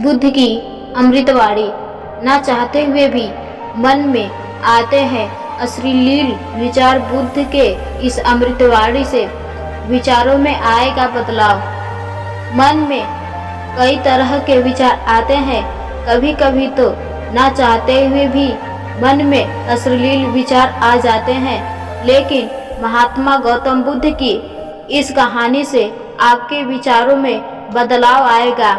बुद्ध की अमृतवाणी न चाहते हुए भी मन में आते हैं अश्लील विचार। बुद्ध के इस अमृतवाणी से विचारों में आएगा बदलाव। मन में कई तरह के विचार आते हैं, कभी कभी तो न चाहते हुए भी मन में अश्लील विचार आ जाते हैं। लेकिन महात्मा गौतम बुद्ध की इस कहानी से आपके विचारों में बदलाव आएगा।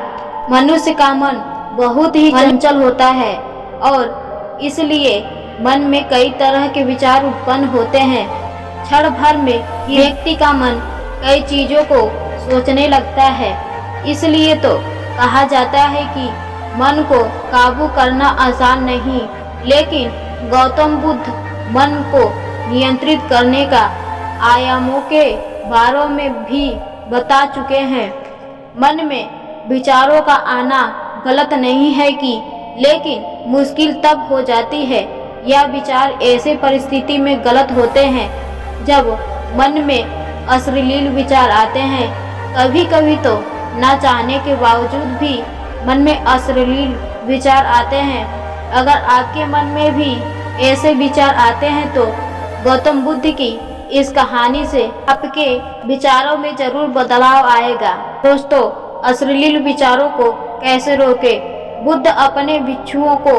मनुष्य का मन बहुत ही चंचल होता है और इसलिए मन में कई तरह के विचार उत्पन्न होते हैं। क्षण भर में व्यक्ति का मन कई चीजों को सोचने लगता है। इसलिए तो कहा जाता है कि मन को काबू करना आसान नहीं, लेकिन गौतम बुद्ध मन को नियंत्रित करने का आयामों के बारे में भी बता चुके हैं। मन में विचारों का आना गलत नहीं है कि, लेकिन मुश्किल तब हो जाती है। यह विचार ऐसे परिस्थिति में गलत होते हैं जब मन में अश्लील विचार आते हैं। कभी कभी तो न चाहने के बावजूद भी मन में अश्लील विचार आते हैं। अगर आपके मन में भी ऐसे विचार आते हैं तो गौतम बुद्ध की इस कहानी से आपके विचारों में जरूर बदलाव आएगा। दोस्तों, अश्लील विचारों को कैसे रोके? बुद्ध अपने भिक्षुओं को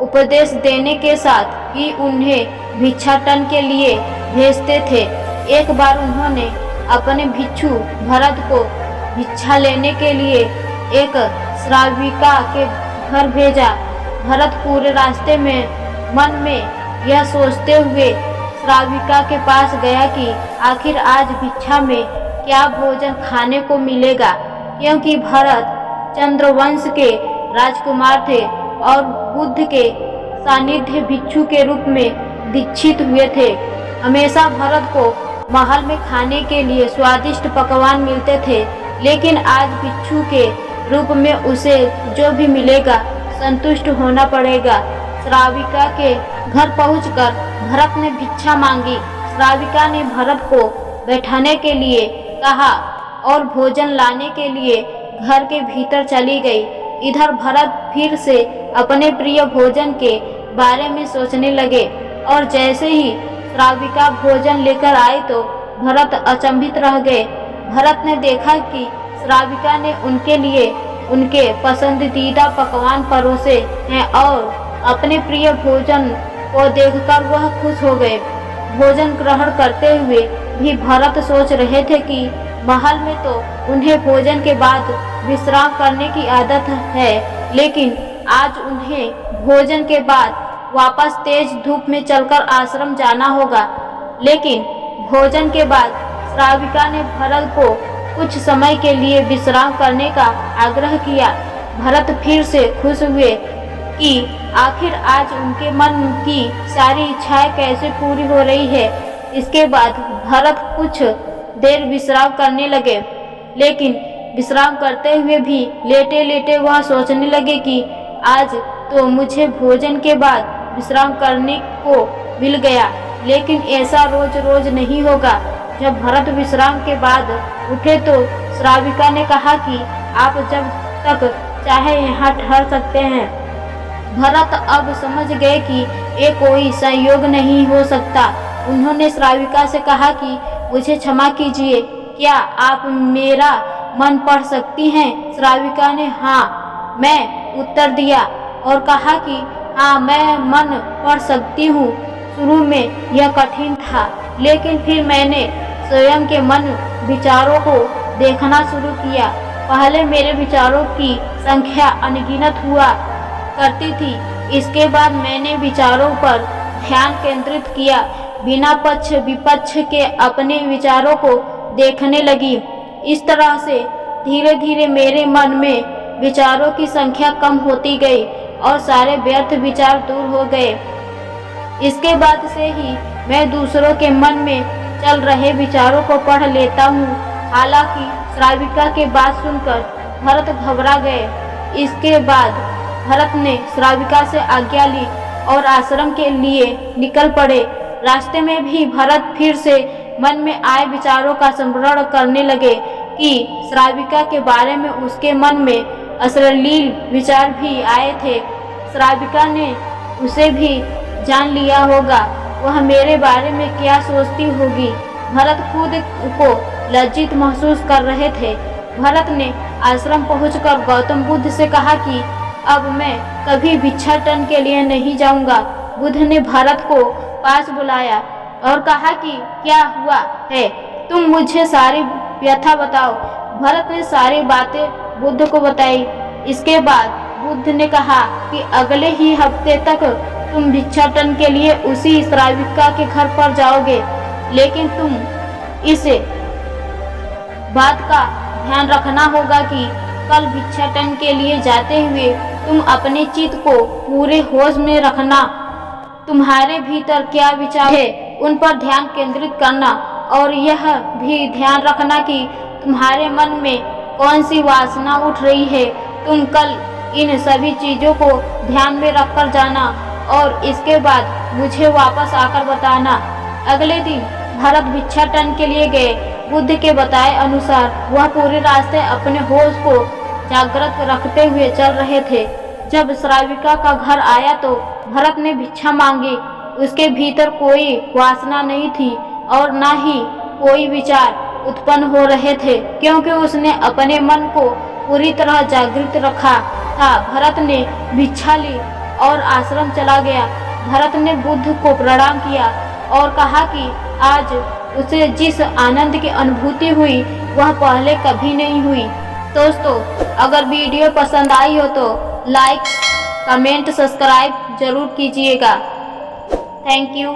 उपदेश देने के साथ ही उन्हें भिक्षाटन के लिए भेजते थे। एक बार उन्होंने अपने भिक्षु भरत को भिक्षा लेने के लिए एक श्राविका के घर भेजा। भरत पूरे रास्ते में मन में यह सोचते हुए श्राविका के पास गया कि आखिर आज भिक्षा में क्या भोजन खाने को मिलेगा, क्योंकि भरत चंद्रवंश के राजकुमार थे और बुद्ध के सानिध्य भिक्षु के रूप में दीक्षित हुए थे। हमेशा भरत को महल में खाने के लिए स्वादिष्ट पकवान मिलते थे, लेकिन आज भिक्षु के रूप में उसे जो भी मिलेगा संतुष्ट होना पड़ेगा। श्राविका के घर पहुंचकर भरत ने भिक्षा मांगी। श्राविका ने भरत को बैठाने के लिए कहा और भोजन लाने के लिए घर के भीतर चली गई। इधर भरत फिर से अपने प्रिय भोजन के बारे में सोचने लगे और जैसे ही श्राविका भोजन लेकर आई तो भरत अचंभित रह गए। भरत ने देखा कि श्राविका ने उनके लिए उनके पसंदीदा पकवान परोसे हैं और अपने प्रिय भोजन को देखकर वह खुश हो गए। भोजन ग्रहण करते हुए भी भरत सोच रहे थे कि महल में तो उन्हें भोजन के बाद विश्राम करने की आदत है, लेकिन आज उन्हें भोजन के बाद वापस तेज धूप में चलकर आश्रम जाना होगा। लेकिन भोजन के बाद श्राविका ने भरत को कुछ समय के लिए विश्राम करने का आग्रह किया। भरत फिर से खुश हुए कि आखिर आज उनके मन की सारी इच्छाएं कैसे पूरी हो रही है। इसके बाद भरत कुछ देर विश्राम करने लगे, लेकिन विश्राम करते हुए भी लेटे लेटे वह सोचने लगे कि आज तो मुझे भोजन के बाद विश्राम करने को मिल गया, लेकिन ऐसा रोज रोज नहीं होगा। जब भरत विश्राम के बाद उठे तो श्राविका ने कहा कि आप जब तक चाहे यहाँ ठहर सकते हैं। भरत अब समझ गए कि ये कोई संयोग नहीं हो सकता। उन्होंने श्राविका से कहा कि मुझे क्षमा कीजिए, क्या आप मेरा मन पढ़ सकती हैं? श्राविका ने हाँ मैं उत्तर दिया और कहा कि हाँ मैं मन पढ़ सकती हूँ। शुरू में यह कठिन था, लेकिन फिर मैंने स्वयं के मन विचारों को देखना शुरू किया। पहले मेरे विचारों की संख्या अनगिनत हुआ करती थी, इसके बाद मैंने विचारों पर ध्यान केंद्रित किया, बिना पक्ष विपक्ष के अपने विचारों को देखने लगी। इस तरह से धीरे धीरे मेरे मन में विचारों की संख्या कम होती गई और सारे व्यर्थ विचार दूर हो गए। इसके बाद से ही मैं दूसरों के मन में चल रहे विचारों को पढ़ लेता हूँ। हालांकि श्राविका के बात सुनकर भरत घबरा गए। इसके बाद भरत ने श्राविका से आज्ञा ली और आश्रम के लिए निकल पड़े। रास्ते में भी भरत फिर से मन में आए विचारों का स्मरण करने लगे कि श्राविका के बारे में उसके मन में अश्लील विचार भी आए थे। श्राविका ने उसे भी जान लिया होगा, वह मेरे बारे में क्या सोचती होगी। भरत खुद को लज्जित महसूस कर रहे थे। भरत ने आश्रम पहुंचकर गौतम बुद्ध से कहा कि अब मैं कभी भिक्षाटन के लिए नहीं जाऊंगा। बुद्ध ने भरत को पास बुलाया और कहा कि क्या हुआ है, तुम मुझे सारी व्यथा बताओ। भरत ने सारी बातें बुद्ध को बताई। इसके बाद बुद्ध ने कहा कि अगले ही हफ्ते तक तुम भिक्षाटन के लिए उसी श्राविका के घर पर जाओगे, लेकिन तुम इस बात का ध्यान रखना होगा कि कल भिक्षाटन के लिए जाते हुए तुम अपने चित्त को पूरे होश में रखना। तुम्हारे भीतर क्या विचार है उन पर ध्यान केंद्रित करना, और यह भी ध्यान रखना कि तुम्हारे मन में कौन सी वासना उठ रही है। तुम कल इन सभी चीजों को ध्यान में रखकर जाना और इसके बाद मुझे वापस आकर बताना। अगले दिन भरत भिक्षाटन के लिए गए। बुद्ध के बताए अनुसार वह पूरे रास्ते अपने होश को जागृत रखते हुए चल रहे थे। जब श्राविका का घर आया तो भरत ने भिक्षा मांगी। उसके भीतर कोई वासना नहीं थी और न ही कोई विचार उत्पन्न हो रहे थे, क्योंकि उसने अपने मन को पूरी तरह जागृत रखा था। भरत ने भिक्षा ली और आश्रम चला गया। भरत ने बुद्ध को प्रणाम किया और कहा कि आज उसे जिस आनंद की अनुभूति हुई वह पहले कभी नहीं हुई। दोस्तों, अगर वीडियो पसंद आई हो तो लाइक, कमेंट, सब्सक्राइब जरूर कीजिएगा। Thank you.